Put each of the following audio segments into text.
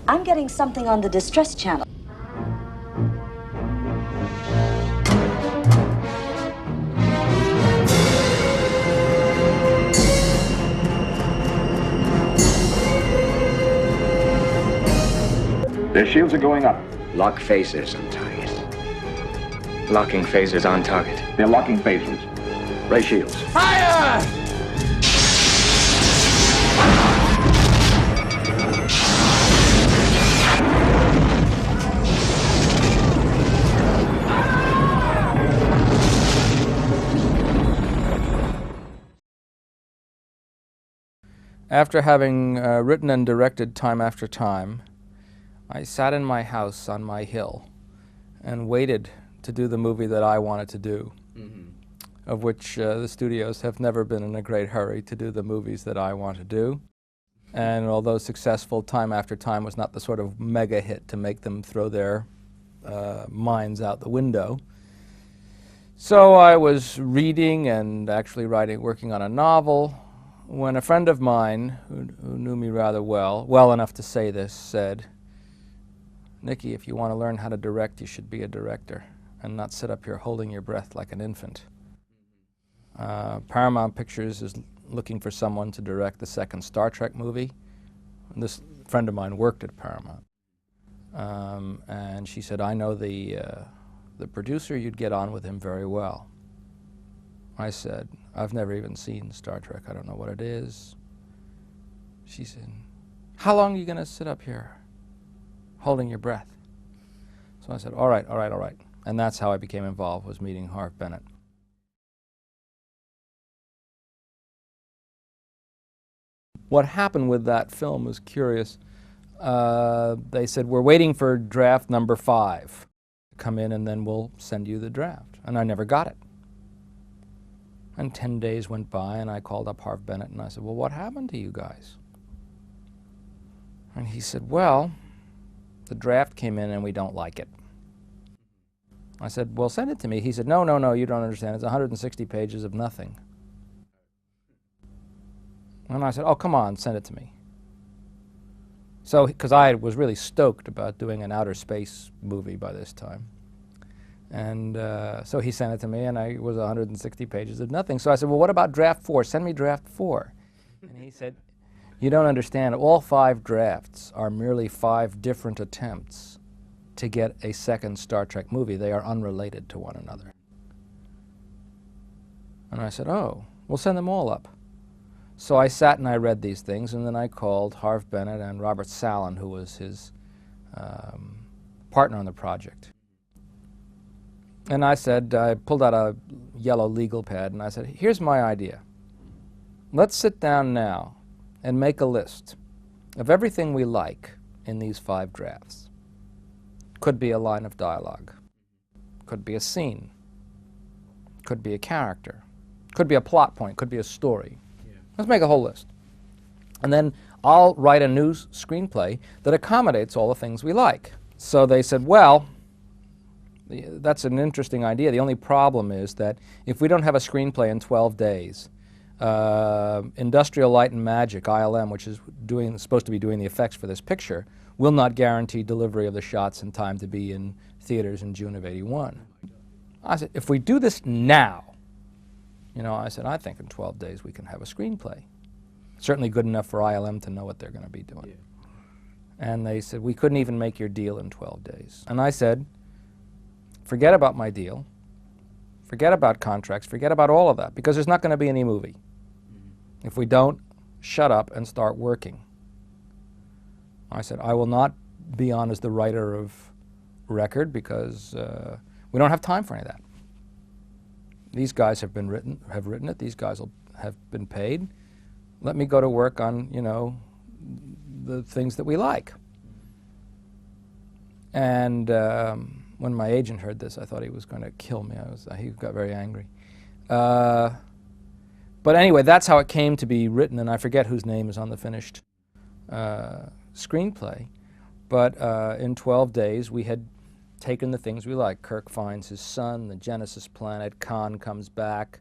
I'm getting something on the distress channel. Their shields are going up. Lock phasers on target. Locking phasers on target. They're locking phasers. Ray shields. Fire! After having written and directed Time After Time, I sat in my house on my hill and waited to do the movie that I wanted to do, of which the studios have never been in a great hurry to do the movies that I want to do. And although successful, Time After Time was not the sort of mega hit to make them throw their minds out the window. So I was reading and actually working on a novel, when a friend of mine, who knew me rather well enough to say this, said, "Nicky, if you want to learn how to direct, you should be a director and not sit up here holding your breath like an infant." Paramount Pictures is looking for someone to direct the second Star Trek movie. And this friend of mine worked at Paramount. And she said, "I know the producer, you'd get on with him very well." I said, "I've never even seen Star Trek. I don't know what it is." She said, "How long are you going to sit up here holding your breath?" So I said, all right. And that's how I became involved, was meeting Harv Bennett. What happened with that film was curious. They said, "We're waiting for draft number 5 to come in, and then we'll send you the draft." And I never got it. And 10 days went by, and I called up Harv Bennett, and I said, "Well, what happened to you guys?" And he said, "Well, the draft came in, and we don't like it." I said, "Well, send it to me." He said, No, you don't understand. It's 160 pages of nothing." And I said, "Oh, come on, send it to me." So, because I was really stoked about doing an outer space movie by this time. And so he sent it to me, and it was 160 pages of nothing. So I said, "Well, what about draft 4? Send me draft 4. And he said, "You don't understand. All 5 drafts are merely 5 different attempts to get a second Star Trek movie. They are unrelated to one another." And I said, "Oh, we'll send them all up." So I sat and I read these things, and then I called Harv Bennett and Robert Sallin, who was his partner on the project. And I said, I pulled out a yellow legal pad, and I said, "Here's my idea. Let's sit down now and make a list of everything we like in these 5 drafts. Could be a line of dialogue, could be a scene, could be a character, could be a plot point, could be a story. Let's make a whole list. And then I'll write a new screenplay that accommodates all the things we like." So they said, "Well, that's an interesting idea. The only problem is that if we don't have a screenplay in 12 days, Industrial Light and Magic, ILM, which is supposed to be doing the effects for this picture, will not guarantee delivery of the shots in time to be in theaters in June of '81. I said, "If we do this now," I said, "I think in 12 days we can have a screenplay. Certainly good enough for ILM to know what they're going to be doing." Yeah. And they said, "We couldn't even make your deal in 12 days. And I said, "Forget about my deal, forget about contracts, forget about all of that, because there's not going to be any movie if we don't shut up and start working." I said, "I will not be on as the writer of record because we don't have time for any of that. These guys have written it, these guys have been paid. Let me go to work on, the things that we like." And when my agent heard this, I thought he was going to kill me. He got very angry. But anyway, that's how it came to be written, and I forget whose name is on the finished screenplay. But in 12 days, we had taken the things we like. Kirk finds his son, the Genesis planet, Khan comes back.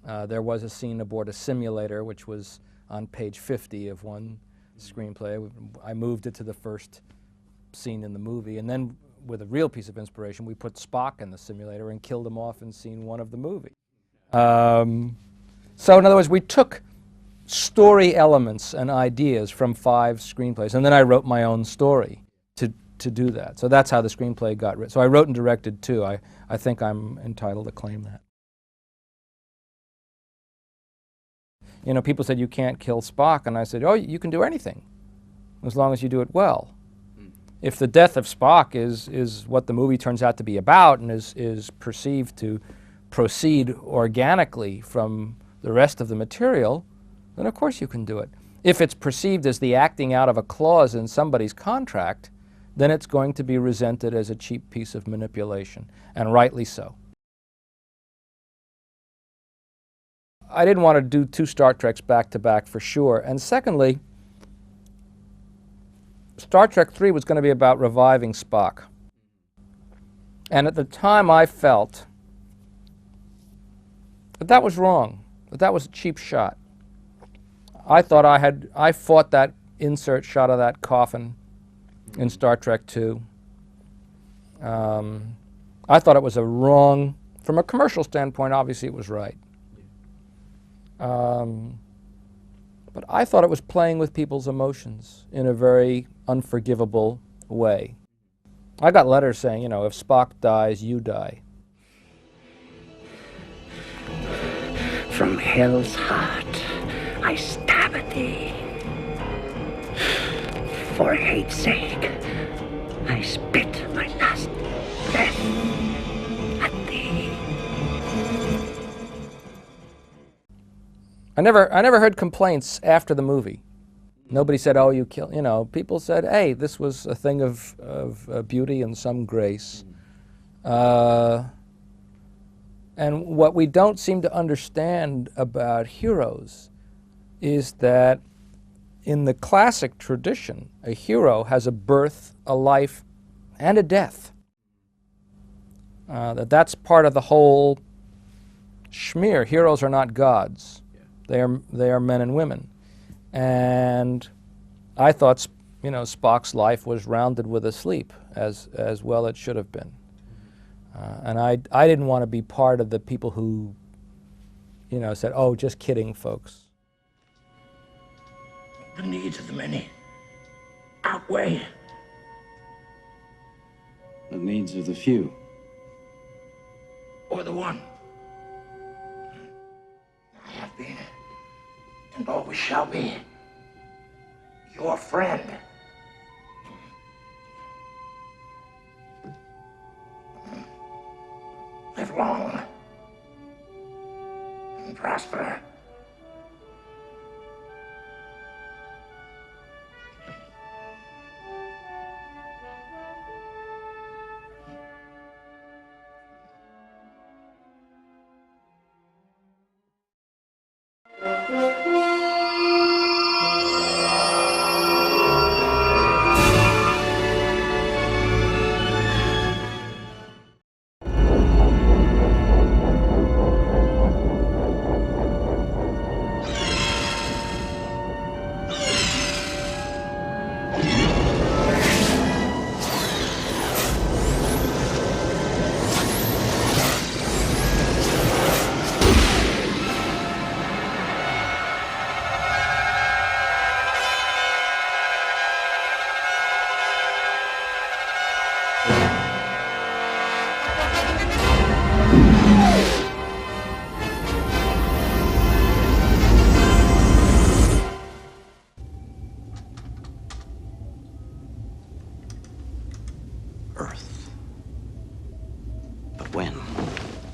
There was a scene aboard a simulator, which was on page 50 of one screenplay. I moved it to the first scene in the movie, and then with a real piece of inspiration, we put Spock in the simulator and killed him off in scene 1 of the movie. So in other words, we took story elements and ideas from 5 screenplays, and then I wrote my own story to do that. So that's how the screenplay got written. So I wrote and directed too. I think I'm entitled to claim that. You know, people said you can't kill Spock, and I said, oh, you can do anything, as long as you do it well. If the death of Spock is what the movie turns out to be about and is perceived to proceed organically from the rest of the material, then of course you can do it. If it's perceived as the acting out of a clause in somebody's contract, then it's going to be resented as a cheap piece of manipulation, and rightly so. I didn't want to do 2 Star Treks back to back for sure, and secondly, Star Trek 3 was going to be about reviving Spock. And at the time I felt that that was wrong, that was a cheap shot. I thought I fought that insert shot of that coffin in Star Trek 2. I thought it was a wrong, from a commercial standpoint, obviously it was right. But I thought it was playing with people's emotions in a very unforgivable way. I got letters saying, you know, if Spock dies, you die. From hell's heart, I stab at thee. For hate's sake, I spit my last breath at thee. I never heard complaints after the movie. Nobody said, oh, you killed, you know. People said, hey, this was a thing of beauty and some grace. And what we don't seem to understand about heroes is that in the classic tradition, a hero has a birth, a life, and a death. That's part of the whole schmear. Heroes are not gods. They are men and women. And I thought, you know, Spock's life was rounded with a sleep, as well it should have been. And I didn't want to be part of the people who, you know, said, oh, just kidding, folks. The needs of the many outweigh The needs of the few. or the one. I have been, and always shall be, your friend. Live long and prosper.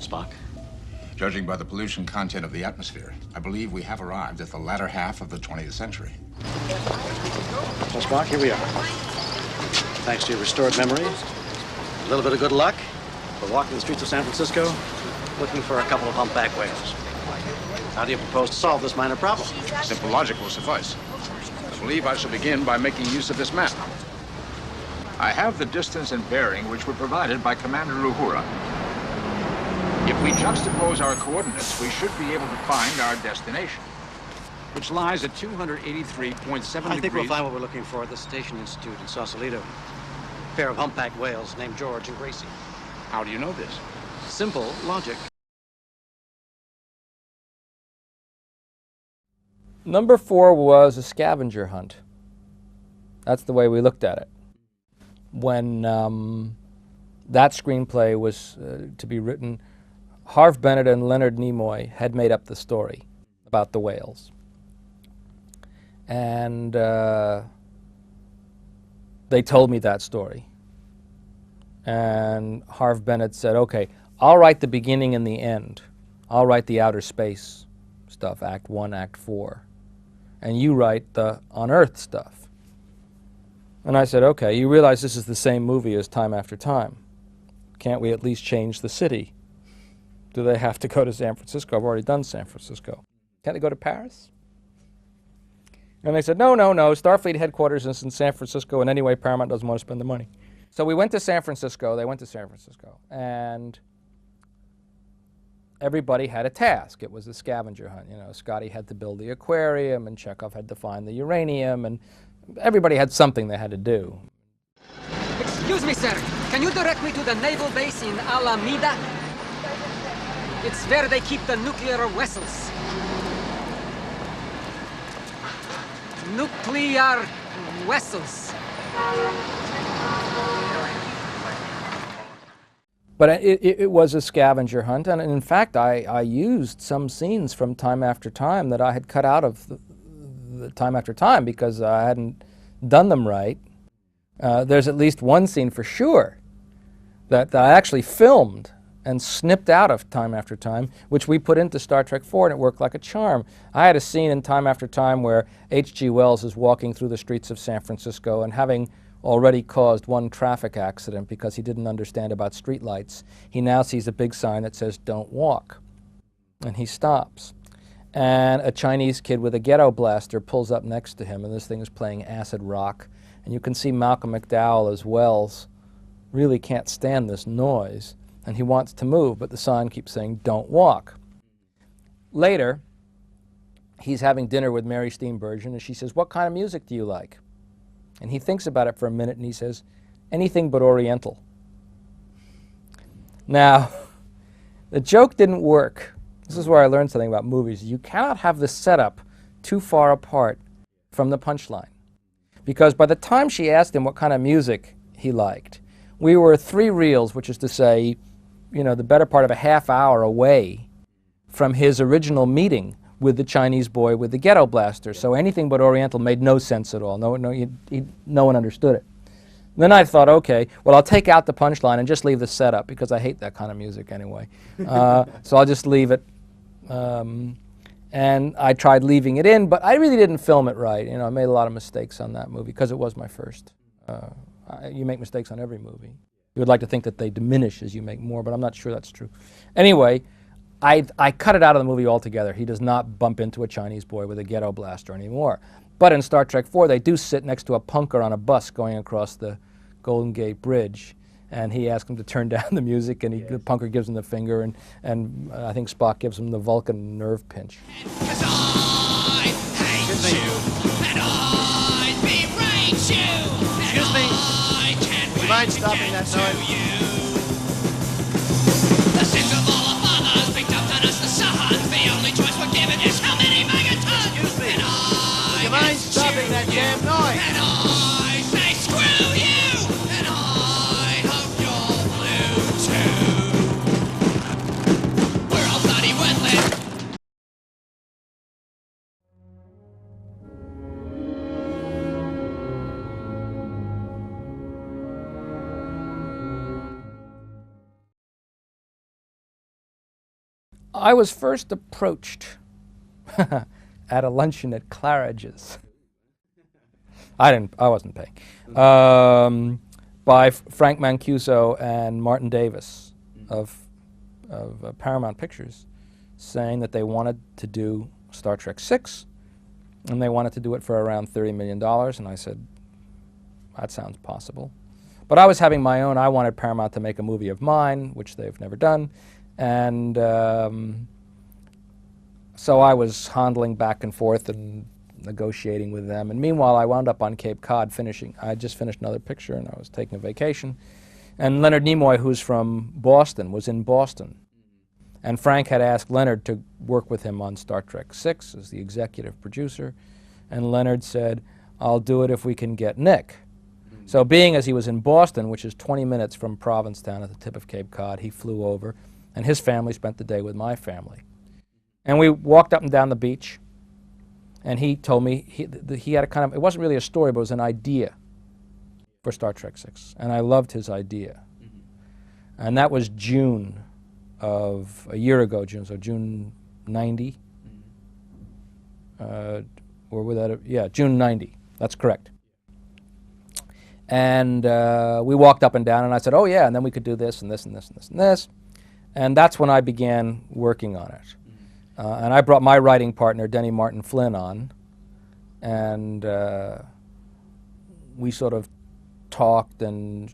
Spock? Judging by the pollution content of the atmosphere, I believe we have arrived at the latter half of the 20th century. So, Spock, here we are. Thanks to your restored memory, a little bit of good luck, we're walking the streets of San Francisco looking for a couple of humpback whales. How do you propose to solve this minor problem? Simple logic will suffice. I believe I shall begin by making use of this map. I have the distance and bearing which were provided by Commander Uhura. If we juxtapose our coordinates, we should be able to find our destination. which lies at 283.7 I think we'll degrees. find what we're looking for at the Station Institute in Sausalito. A pair of humpback whales named George and Gracie. How do you know this? Simple logic. Number 4 was a scavenger hunt. That's the way we looked at it. When that screenplay was to be written, Harve Bennett and Leonard Nimoy had made up the story about the whales. And they told me that story. And Harve Bennett said, okay, I'll write the beginning and the end. I'll write the outer space stuff, Act 1, Act 4. And you write the on Earth stuff. And I said, okay, you realize this is the same movie as Time After Time. Can't we at least change the city? Do they have to go to San Francisco? I've already done San Francisco. Can't they go to Paris? And they said, no, no, no, Starfleet headquarters is in San Francisco, and anyway, Paramount doesn't want to spend the money. So we went to San Francisco, they went to San Francisco, and everybody had a task. It was a scavenger hunt. You know, Scotty had to build the aquarium, and Chekhov had to find the uranium, and everybody had something they had to do. Excuse me, sir. Can you direct me to the naval base in Alameda? It's where they keep the nuclear vessels. Nuclear vessels. But it was a scavenger hunt, and in fact, I used some scenes from Time After Time that I had cut out of the Time After Time because I hadn't done them right. There's at least one scene for sure that I actually filmed and snipped out of Time After Time, which we put into Star Trek IV, and it worked like a charm. I had a scene in Time After Time where H.G. Wells is walking through the streets of San Francisco, and having already caused one traffic accident because he didn't understand about streetlights, he now sees a big sign that says, "Don't walk." And he stops. And a Chinese kid with a ghetto blaster pulls up next to him, and this thing is playing acid rock. And you can see Malcolm McDowell as Wells really can't stand this noise, and he wants to move, but the sign keeps saying, "Don't walk." Later, he's having dinner with Mary Steenburgen, and she says, "What kind of music do you like?" And he thinks about it for a minute, and he says, "Anything but Oriental." Now, the joke didn't work. This is where I learned something about movies. You cannot have the setup too far apart from the punchline. Because by the time she asked him what kind of music he liked, we were 3 reels, which is to say, you know, the better part of a half hour away from his original meeting with the Chinese boy with the ghetto blaster. So anything but Oriental made no sense at all. No one understood it. Then I thought, okay, well, I'll take out the punchline and just leave the setup because I hate that kind of music anyway. So I'll just leave it. And I tried leaving it in, but I really didn't film it right. You know, I made a lot of mistakes on that movie because it was my first. You make mistakes on every movie. You would like to think that they diminish as you make more, but I'm not sure that's true. Anyway, I cut it out of the movie altogether. He does not bump into a Chinese boy with a ghetto blaster anymore. But in Star Trek IV, they do sit next to a punker on a bus going across the Golden Gate Bridge. And he asks him to turn down the music, and the punker gives him the finger, and I think Spock gives him the Vulcan nerve pinch. Cause I hate you, and I berate you, Excuse me. I can't Do you wait mind to stopping get that to noise? you. The sins of all our fathers picked up on us the sons. The only choice we're given is how many megatons. Excuse me. And I Do you mind eschew stopping that you, damn noise? and I say screw you, and I hope you're blue too. We're all bloody wetland. I was first approached at a luncheon at Claridge's. I wasn't paying. By Frank Mancuso and Martin Davis of Paramount Pictures, saying that they wanted to do Star Trek VI, and they wanted to do it for around $30 million. And I said, that sounds possible. But I was having my own. I wanted Paramount to make a movie of mine, which they've never done. And So I was handling back and forth and negotiating with them. And meanwhile, I wound up on Cape Cod finishing. I had just finished another picture, and I was taking a vacation. And Leonard Nimoy, who's from Boston, was in Boston. And Frank had asked Leonard to work with him on Star Trek VI as the executive producer. And Leonard said, I'll do it if we can get Nick. So being as he was in Boston, which is 20 minutes from Provincetown at the tip of Cape Cod, he flew over, and his family spent the day with my family. And we walked up and down the beach, and he told me he had a kind of, it wasn't really a story, but it was an idea for Star Trek VI. And I loved his idea. And that was June of a year ago, June 90. Or without yeah, June 90. That's correct. And we walked up and down, and I said, oh yeah, and then we could do this and this and this and this and this. And that's when I began working on it. And I brought my writing partner, Denny Martin Flynn, on, and we sort of talked and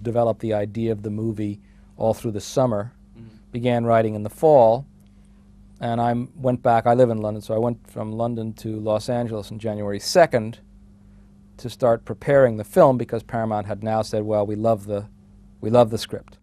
developed the idea of the movie all through the summer, began writing in the fall, and I went back. I live in London, so I went from London to Los Angeles on January 2nd to start preparing the film, because Paramount had now said, well, we love the script.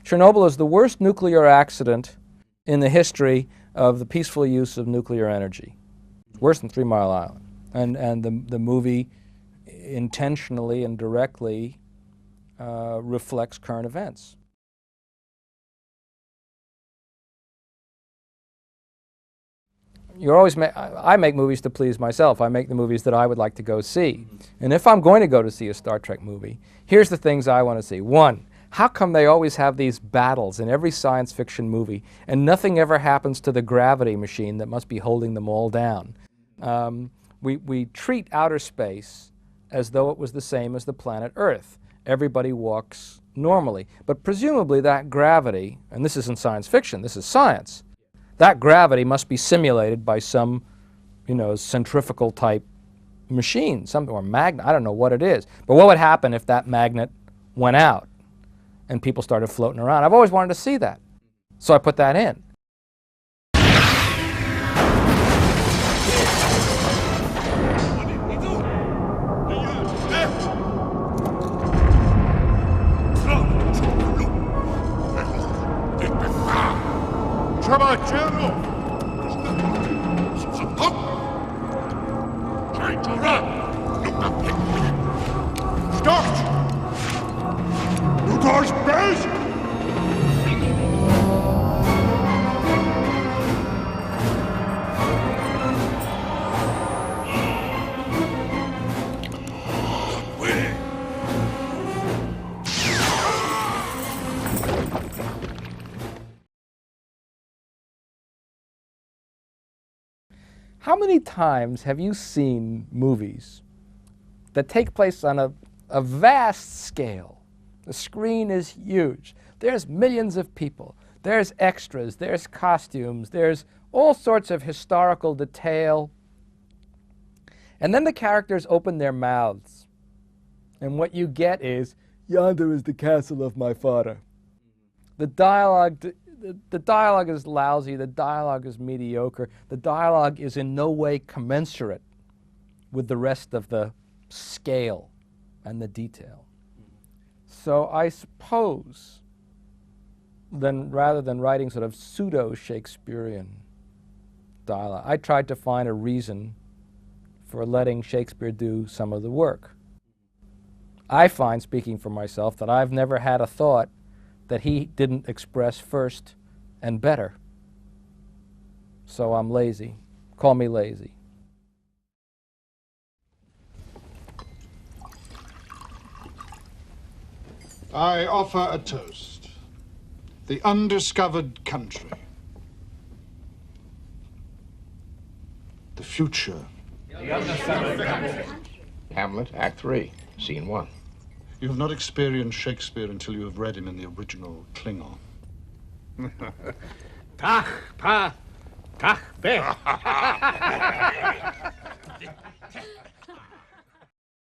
Chernobyl is the worst nuclear accident in the history of the peaceful use of nuclear energy. It's worse than 3 Mile Island. And the movie intentionally and directly reflects current events. You're always I make movies to please myself. I make the movies that I would like to go see. And if I'm going to go to see a Star Trek movie, here's the things I want to see. One, how come they always have these battles in every science fiction movie and nothing ever happens to the gravity machine that must be holding them all down? We treat outer space as though it was the same as the planet Earth. Everybody walks normally. But presumably that gravity, and this isn't science fiction, this is science, that gravity must be simulated by some, centrifugal type machine, or magnet, I don't know what it is. But what would happen if that magnet went out and people started floating around? I've always wanted to see that. So I put that in. How many times have you seen movies that take place on a vast scale? The screen is huge. There's millions of people. There's extras. There's costumes. There's all sorts of historical detail. And then the characters open their mouths. And what you get is, yonder is the castle of my father. The dialogue is lousy, the dialogue is mediocre, the dialogue is in no way commensurate with the rest of the scale and the detail. So I suppose, then rather than writing sort of pseudo-Shakespearean dialogue, I tried to find a reason for letting Shakespeare do some of the work. I find, speaking for myself, that I've never had a thought that he didn't express first and better. So I'm lazy. Call me lazy. I offer a toast. The undiscovered country. The future. The undiscovered country. Hamlet, Act 3, Scene 1. You have not experienced Shakespeare until you have read him in the original Klingon. Tach, pa, Kach, be.